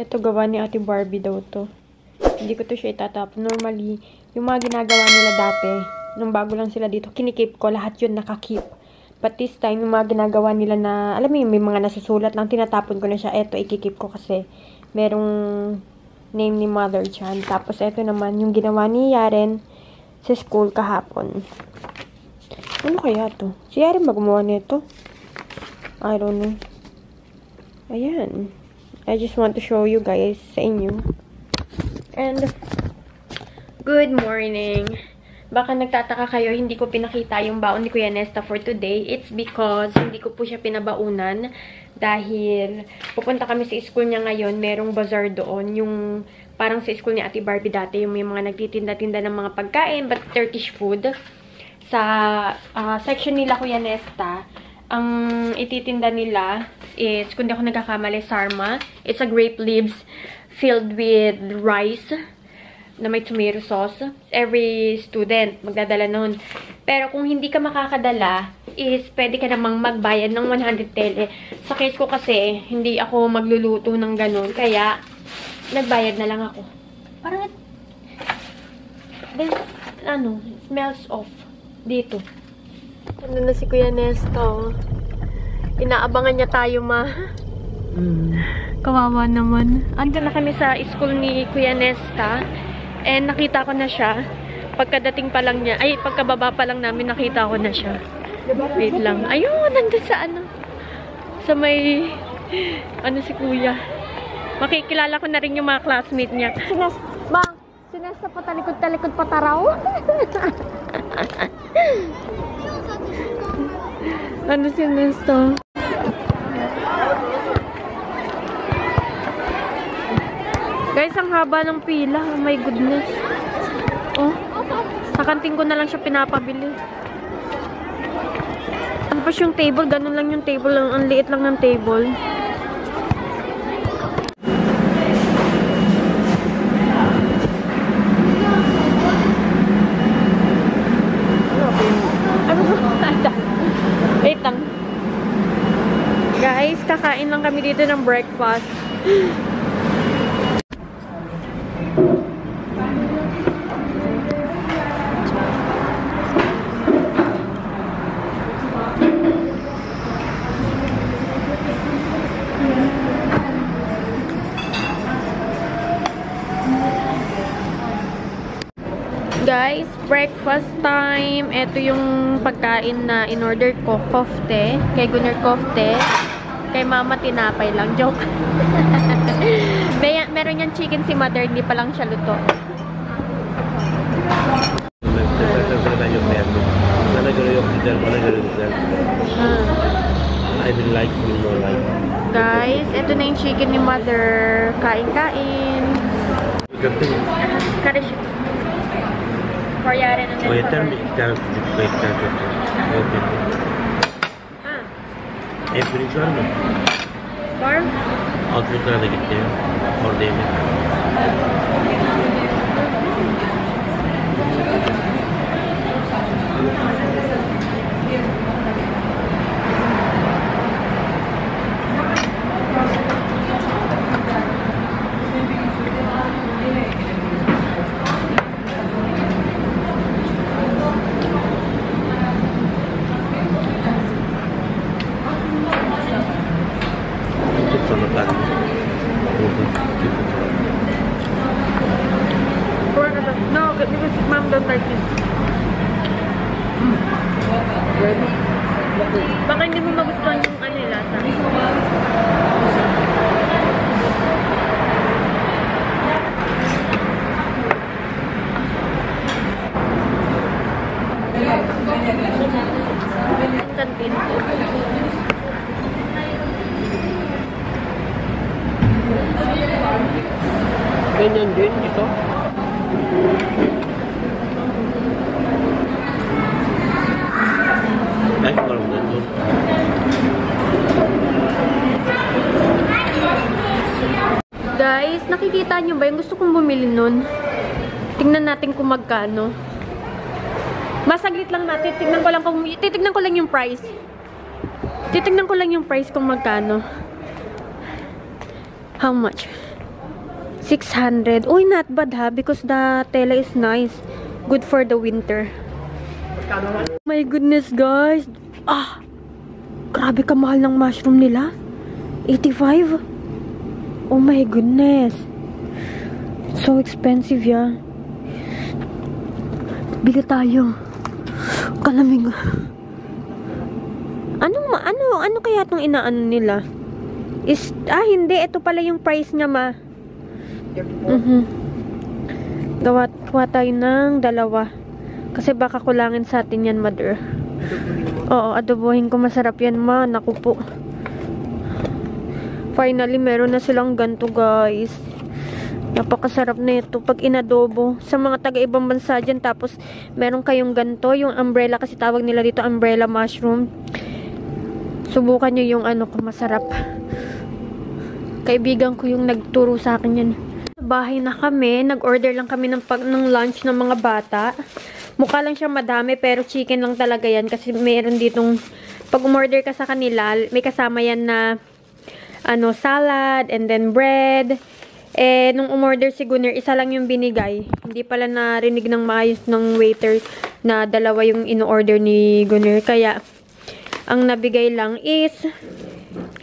Ito, gawa ni Ate Barbie daw to. Hindi ko to siya itatap. Normally, yung mga ginagawa nila dati, nung bago lang sila dito, kinikip ko. Lahat yun nakakip. But this time, yung mga ginagawa nila na, alam mo yung may mga nasusulat lang, tinatapon ko na siya. Ito, ikikip ko kasi merong name ni Mother Chan. Tapos, ito naman, yung ginawa ni Yaren sa school kahapon. Ano kaya to? Si Yaren ba gumawa nito? I don't know. Ayan. I just want to show you guys sa inyo. And, good morning. Baka nagtataka kayo, hindi ko pinakita yung baon ni Kuya Nesta for today. It's because hindi ko po siya pinabaunan. Dahil pupunta kami sa school niya ngayon. Merong bazaar doon. Yung parang sa school ni Ate Barbie dati. Yung may mga nagtitinda-tinda ng mga pagkain. But Turkish food. Sa section nila Kuya Nesta, ang ititinda nila is, kung di ako nagkakamali, sarma. It's a grape leaves filled with rice na may tomato sauce. Every student magdadala nun. Pero kung hindi ka makakadala, is pwede ka namang magbayad ng 100 TL. Sa case ko kasi, hindi ako magluluto ng ganun. Kaya, nagbayad na lang ako. Parang, smells off. Dito. Ano na si Kuya Nesto? Inaabangan niya tayo, ma. Kawawa naman. Andun na kami sa school ni Kuya Nesta. And nakita ko na siya. Pagkadating pa lang niya, ay, pagkababa pa lang namin, nakita ko na siya. Wait lang. Ayun, nandun sa sa may, si Kuya. Makikilala ko na rin yung mga classmate niya. Sinesta pa talikod-talikod pa taraw. Si Nesto? Guys, ang haba ng pila. Oh my goodness. Oh. Sa kanting ko na lang siya pinapabili. Tapos yung table, ganun lang yung table. Ang liit lang ng table. Wait lang. Guys, kakain lang kami dito ng breakfast. Guys, breakfast time. Ito yung pagkain na in-order ko. Kofte. Kay Gunner kofte. Kay Mama tinapay lang. Joke. Meron yung chicken si Mother. Hindi pa lang siya luto. I will like you more like. Guys, ito na yung chicken ni Mother. Kain-kain. Kare siya. Yeter mi? Birinci var mı? Var. Alt yukarı da gitti. Orada yemek. No, because Mom don't like this. Baka hindi mo magustuhan yung lasa. Kantin. Ganyan din ito. Ay, walang ganyan. Guys, nakikita nyo ba yung gusto kong bumili nun? Tingnan natin kung magkano. Masaglit lang natin. Titignan ko lang yung price. Titignan ko lang yung price kung magkano. How much? 600. Uy, not bad ha, because the tela is nice. Good for the winter. My goodness, guys. Grabe kamahal ng mushroom nila. 85. Oh my goodness. So expensive, yeah. Bili tayo. Kalamig. Ano kaya itong inaano nila? Hindi. Ito pala yung price niya, ma. Gawa tayo ng 2. Kasi baka kulangin sa atin yan, mother. Oo, adobohin ko. Masarap yan, ma. Naku po. Finally, meron na silang ganto, guys. Napakasarap na ito pag inadobo. Sa mga taga-ibang bansa dyan, tapos meron kayong ganto, yung umbrella, kasi tawag nila dito umbrella mushroom. Subukan nyo yung masarap. Kaibigan ko yung nagturo sa akin yan. Bahay na kami. Nag-order lang kami ng lunch ng mga bata. Mukha lang siyang madami, pero chicken lang talaga yan. Kasi meron ditong, pag umorder ka sa kanila, may kasama yan na salad, and then bread. Nung umorder si Gunner, isa lang yung binigay. Hindi pala narinig ng maayos ng waiter na 2 yung in-order ni Gunner. Kaya, ang nabigay lang is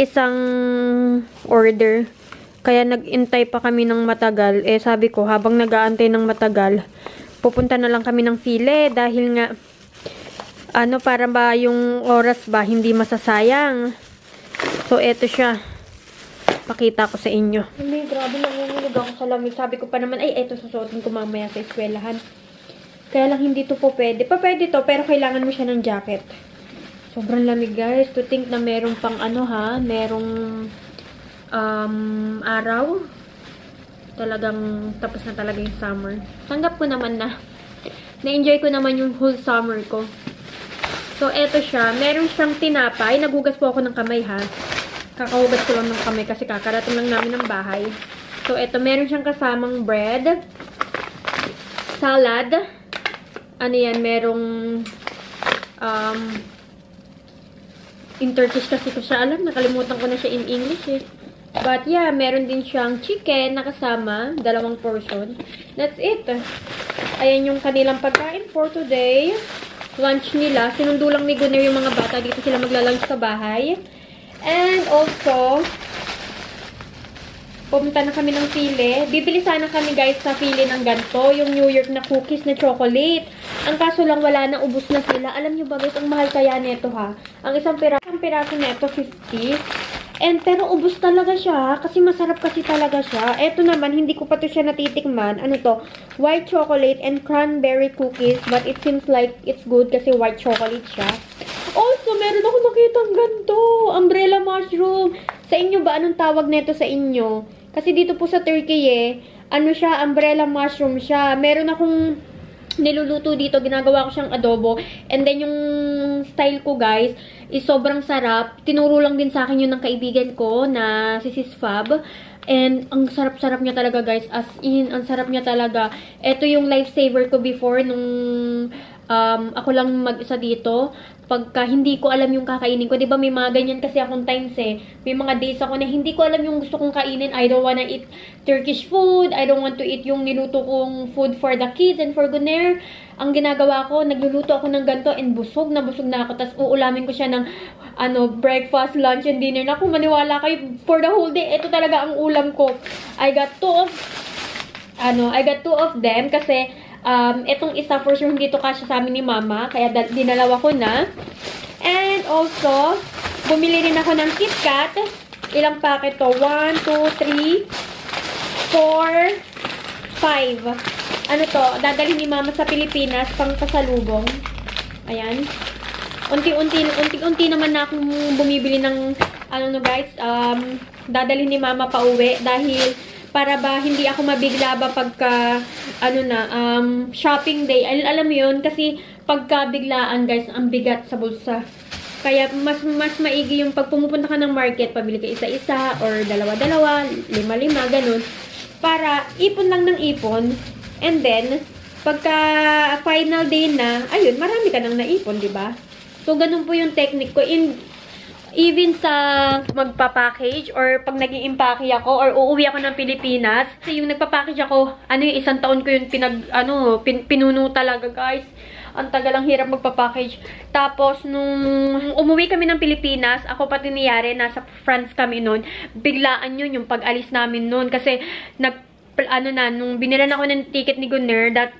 isang order. Kaya nag-intay pa kami ng matagal. Sabi ko, habang nag-aantay ng matagal, pupunta na lang kami ng file dahil nga, para ba yung oras ba hindi masasayang. So, eto siya. Pakita ko sa inyo. Grabe, nangungunog ako sa lamig. Sabi ko pa naman, eto susuotin ko mamaya sa eskwelahan. Kaya lang hindi to po pwede. Pwede to, pero kailangan mo siya ng jacket. Sobrang lamig, guys. To think na merong pang merong araw. Talagang tapos na talaga yung summer. Tanggap ko naman na. Na-enjoy ko naman yung whole summer ko. So, eto siya. Meron siyang tinapay. Naghugas po ako ng kamay, ha. Kakahugas ko lang ng kamay kasi kakarating lang namin ng bahay. So, eto. Meron siyang kasamang bread. Salad. Merong in Turkish kasi ko siya alam. Nakalimutan ko na siya in English, eh. But, yeah, meron din siyang chicken na kasama. 2 portion. That's it. Ayan yung kanilang pagkain for today. Lunch nila. Sinundo lang ni Gunner yung mga bata. Dito sila magla-lunch sa bahay. And also, pumunta na kami ng file. Bibili sana kami, guys, sa file ng ganito. Yung New York na cookies na chocolate. Ang kaso lang, wala na. Ubus na sila. Alam nyo ba, guys, ang mahal kaya nito, ha? Ang isang piraso nito, 50. Pero ubus talaga siya. Kasi masarap kasi talaga siya. Eto naman, hindi ko pa to siya natitikman. Ano to? White chocolate and cranberry cookies. But it seems like it's good kasi white chocolate siya. Also, meron ako nakitang ganito. Umbrella mushroom. Sa inyo ba? Anong tawag nito sa inyo? Kasi dito po sa Turkey, siya, umbrella mushroom siya. Meron akong niluluto dito. Ginagawa ko siyang adobo. And then, yung style ko, guys, is sobrang sarap. Tinuro lang din sa akin yun ng kaibigan ko na si Sis Fab. And, ang sarap-sarap niya talaga, guys. As in, ang sarap niya talaga. Ito yung lifesaver ko before nung ako lang mag-isa dito. Pagka hindi ko alam yung kakainin ko, 'di ba may mga ganyan kasi akong times May mga days ako na hindi ko alam yung gusto kong kainin. I don't wanna eat Turkish food. I don't want to eat yung niluto kong food for the kids and for Gunner. Ang ginagawa ko, nagluluto ako ng ganito and busog na ako. Tapos uulamin ko siya ng breakfast, lunch, and dinner. Naku, maniwala kayo, for the whole day, ito talaga ang ulam ko. I got two of them kasi etong isa for sure hindi to kasya sa amin ni Mama. Kaya dinalawa ko na. And also, bumili rin ako ng KitKat. Ilang packet to? 1, 2, 3, 4, 5. Ano to? Dadalhin ni Mama sa Pilipinas pang pasalubong. Ayan. Unti-unti naman na akong bumibili ng guys. Dadalhin ni Mama pa uwi dahil para ba hindi ako mabigla ba pagka shopping day. Alam mo yun, kasi pagka biglaan, guys, ang bigat sa bulsa. Kaya mas maigi yung pag pumupunta ka ng market, pabili ka isa-isa or dalawa-dalawa, 5-5, ganun. Para ipon lang ng ipon. And then, pagka final day na, ayun, marami ka nang naipon, di ba? So, ganun po yung technique ko. Even sa magpa-package or pag nag-i-impake ako or uuwi ako ng Pilipinas, kasi yung nagpa-package ako, yung 1 taon ko yun pinuno talaga, guys. Ang tagal, ang hirap magpa-package. Tapos, nung umuwi kami ng Pilipinas, ako pati ni Yare, nasa France kami noon, biglaan yun yung pag-alis namin noon. Kasi, nung binilan ako ng ticket ni Gunner, that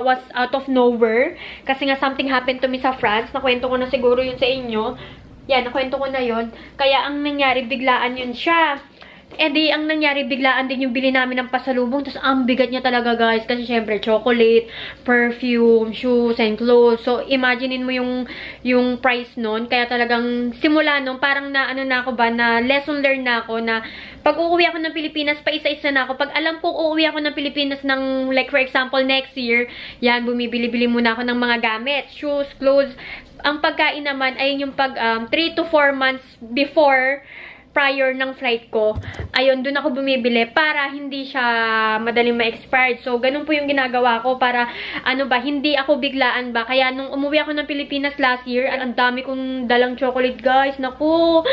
was out of nowhere. Kasi nga, something happened to me sa France. Nakwento ko na siguro yun sa inyo. Yan, nakwento ko na yun. Kaya, ang nangyari, biglaan yun siya. Eh di, ang nangyari, biglaan din yung bili namin ng pasalubong. Tapos, ang bigat niya talaga, guys. Kasi, syempre, chocolate, perfume, shoes, and clothes. So, imaginein mo yung price nun. Kaya talagang, simula nun, parang na lesson learned na ako na pag uuwi ako ng Pilipinas, pa isa-isa na ako. Pag alam ko uuwi ako ng Pilipinas ng, like, for example, next year, yan, bumibili-bili muna ako ng mga gamit, shoes, clothes. Ang pagkain naman, ay yung 3 to 4 months before, prior ng flight ko, ayun, dun ako bumibili para hindi siya madaling ma-expired. So, ganun po yung ginagawa ko para, hindi ako biglaan ba. Kaya, nung umuwi ako ng Pilipinas last year, ang dami kong dalang chocolate, guys. Naku!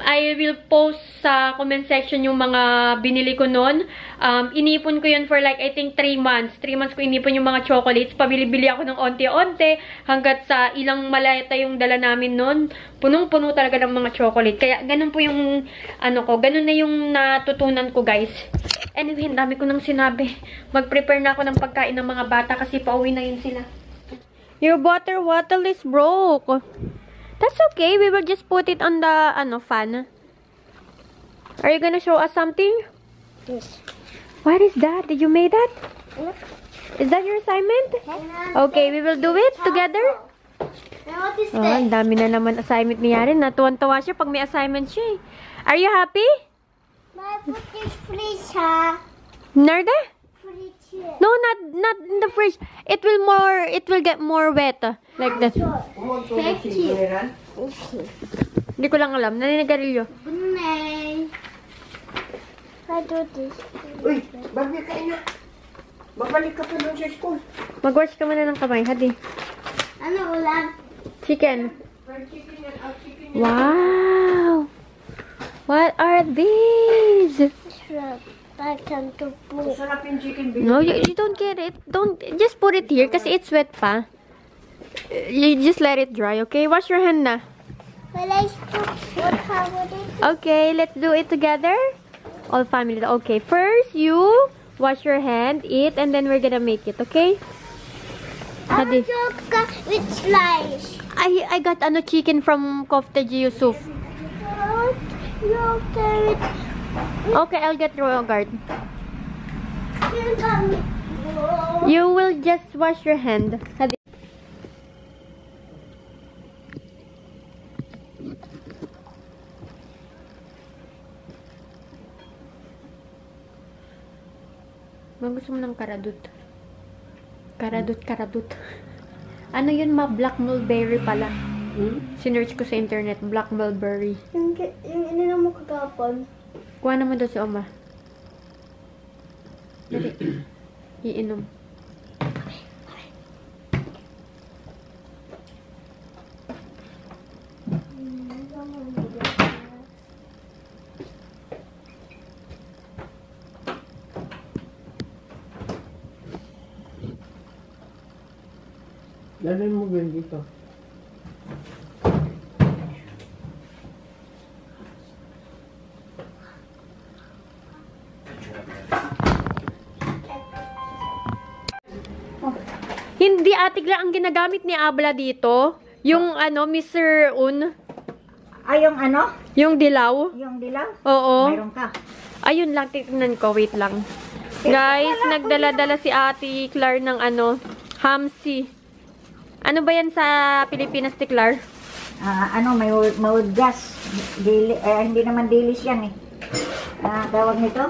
I will post sa comment section yung mga binili ko nun. Inipon ko yun for like, I think 3 months. 3 months ko inipon yung mga chocolates. Pabili-bili ako ng onte-onte hanggat sa ilang maleta yung dala namin nun. Punong-puno talaga ng mga chocolate. Kaya, ganun po yung ganun na yung natutunan ko, guys. Anyway, ang dami ko nang sinabi. Mag-prepare na ako ng pagkain ng mga bata kasi pauwi na yun sila. Your water bottle is broke. That's okay. We will just put it on the, fan. Are you gonna show us something? Yes. What is that? Did you make that? Is that your assignment? Okay, we will do it together. And what is Oh, ang this? dami na naman assignment ni Yaren. Natuwan-tuwa siya pag may assignment siya. Are you happy? My put this fridge, ha? Nerde? Fridge here. No, not in the fridge. It will get more wet. Like that. Thank you. Hindi ko lang alam. Naninigarilyo. Good night. I do this. Uy, Barbie, kain na. Babalik ka pa doon sa school. Mag-wash ka muna ng kamay. Hadi. Ano ulam? Chicken. Wow! What are these? Shrimp. I can do both. Sarap yung chicken bake. No, you don't get it. Don't just put it here kasi it's wet pa. You just let it dry, okay? Wash your hand na. Will I stop? What about it? Okay, let's do it together. All family. Okay, first you wash your hand, eat, and then we're gonna make it, okay? Hadi. With slice. I got chicken from Kofta Yusuf. Yogurt. Okay, I'll get yogurt. Yogurt. You will just wash your hand. Hadi. Gusto mo ng karadut? Karadut. Ano yun, black mulberry pala. Sinearch ko sa internet, black mulberry. Yung ininom mo kagapon. Kuha naman daw si Oma. Dali. Iinom. Lalagyan mo gan dito. Hindi atigla ang ginagamit ni Abla dito. Yung Mr. Un. Ay, yung ano? Yung dilaw. Yung dilaw? Oo. Mayroon ka. Ayun lang, tignan ko. Wait lang. Guys, nagdala-dala si Ate Clar ng hamsi. Ano ba yan sa Pilipinas, Ate Clar? May gas. Hindi naman dilis yan eh. Tawag nito?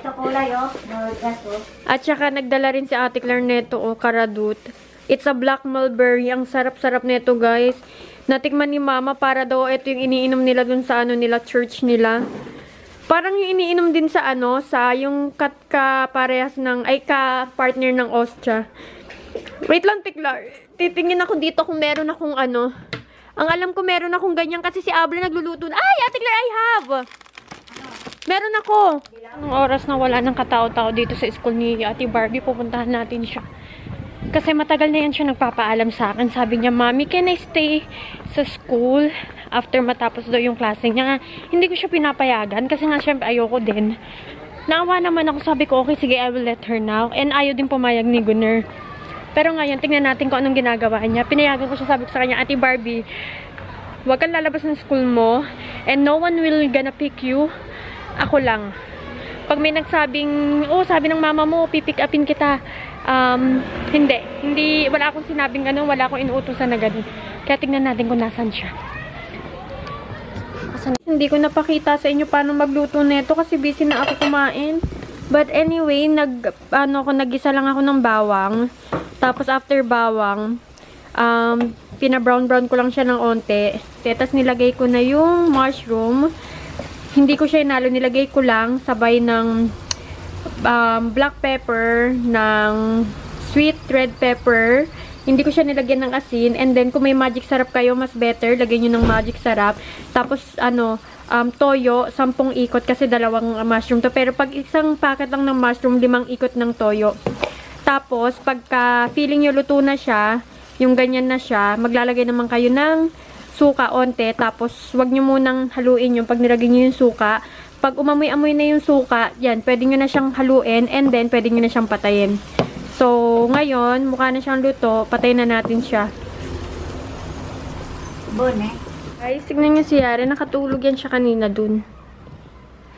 Ito kulay oh. May gas oh. At saka nagdala rin si Ate Clar neto, karadut. It's a black mulberry. Ang sarap-sarap neto, guys. Natikman ni Mama para daw ito yung iniinom nila dun sa church nila. Parang yung iniinom din sa sa yung parehas ng, ka-partner ng Ostia. Wait lang, Tiklar. Titingin ako dito kung meron akong Ang alam ko meron akong ganyan kasi si Abra nagluluto. Ay, Ate Claire, I have! Meron ako. Anong oras na wala ng katao-tao dito sa school ni Ate Barbie, pupuntahan natin siya. Kasi matagal na yan siya nagpapaalam sa akin. Sabi niya, Mommy, can I stay sa school after matapos daw yung klase niya? Hindi ko siya pinapayagan kasi nga syempre ayoko din. Naawa naman ako, sabi ko, okay, sige, I will let her now. And ayaw din pumayag ni Gunner. Pero ngayon, tingnan natin kung anong ginagawa niya. Pinayagan ko siya, sabi ko sa kanya, Ate Barbie, huwag kang lalabas ng school mo and no one will gonna pick you. Ako lang. Pag may nagsabing, oh, sabi ng mama mo, pipick upin kita. Hindi, wala akong sinabing gano'n, wala akong inuutosan na gano'n. Kaya tingnan natin kung nasan siya. Hindi ko napakita sa inyo paano magluto nito kasi busy na ako kumain. But anyway, nagisa lang ako ng bawang. Tapos after bawang, pina-brown-brown ko lang siya ng onte. Tapos nilagay ko na yung mushroom. Hindi ko siya inalo, nilagay ko lang sabay ng black pepper, ng sweet red pepper. Hindi ko siya nilagyan ng asin. And then, kung may magic sarap kayo, mas better. Lagyan nyo ng magic sarap. Tapos, toyo, 10 ikot kasi 2 mushroom to. Pero pag isang packet lang ng mushroom, 5 ikot ng toyo. Tapos, pagka feeling nyo luto na siya, yung ganyan na siya, maglalagay naman kayo ng suka onte. Tapos, wag nyo munang haluin yung pag nilagay nyo yung suka. Pag umamoy-amoy na yung suka, yan, pwede nyo na siyang haluin and then, pwede nyo na siyang patayin. So, ngayon, mukha na siyang luto. Patayin na natin siya. Bone. Guys, tignan niyo si Yara. Nakatulog yan siya kanina dun.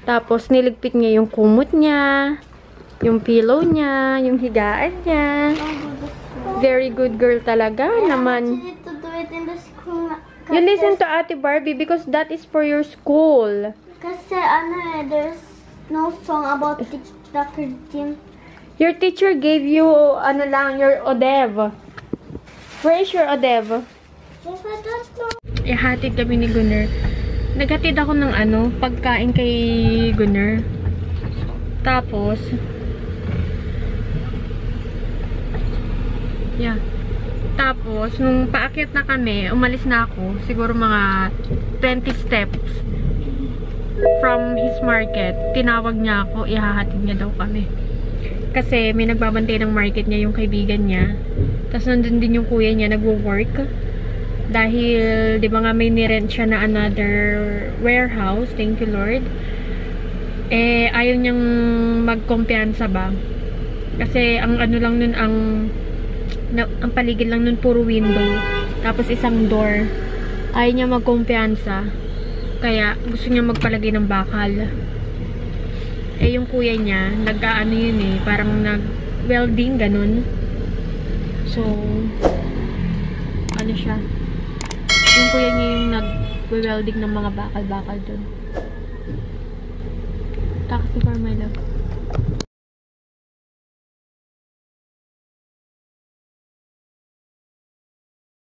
Tapos, niligpit niya yung kumot niya, yung pillow niya, yung higaan niya. Very good girl talaga naman. You need to do it in the school. You listen to Ate Barbie because that is for your school. Kasi there's no song about Dr. Jim. Your teacher gave you, your odev. Where is your odev? Yes, I don't know. Ihatid kami ni Gunner. Naghatid ako ng pagkain kay Gunner. Tapos, Tapos, nung paakyat na kami, umalis na ako. Siguro mga 20 steps from his market. Tinawag niya ako, ihahatid niya daw kami. Kasi may nagbabantay ng market niya, yung kaibigan niya. Tapos nandun din yung kuya niya, nagwo-work. Dahil, di ba nga may nirent siya na another warehouse. Thank you, Lord. Ayaw niyang magkumpiyansa ba? Kasi, ang lang nun, ang paligid lang nun, puro window. Tapos, isang door. Ayaw niya magkumpiyansa. Kaya, gusto niya magpalagay ng bakal. Yung kuya niya, parang nag-welding, ganun. So, siya. Yung kuya niya yung nag-welding ng mga bakal-bakal dun. Taxi for my love.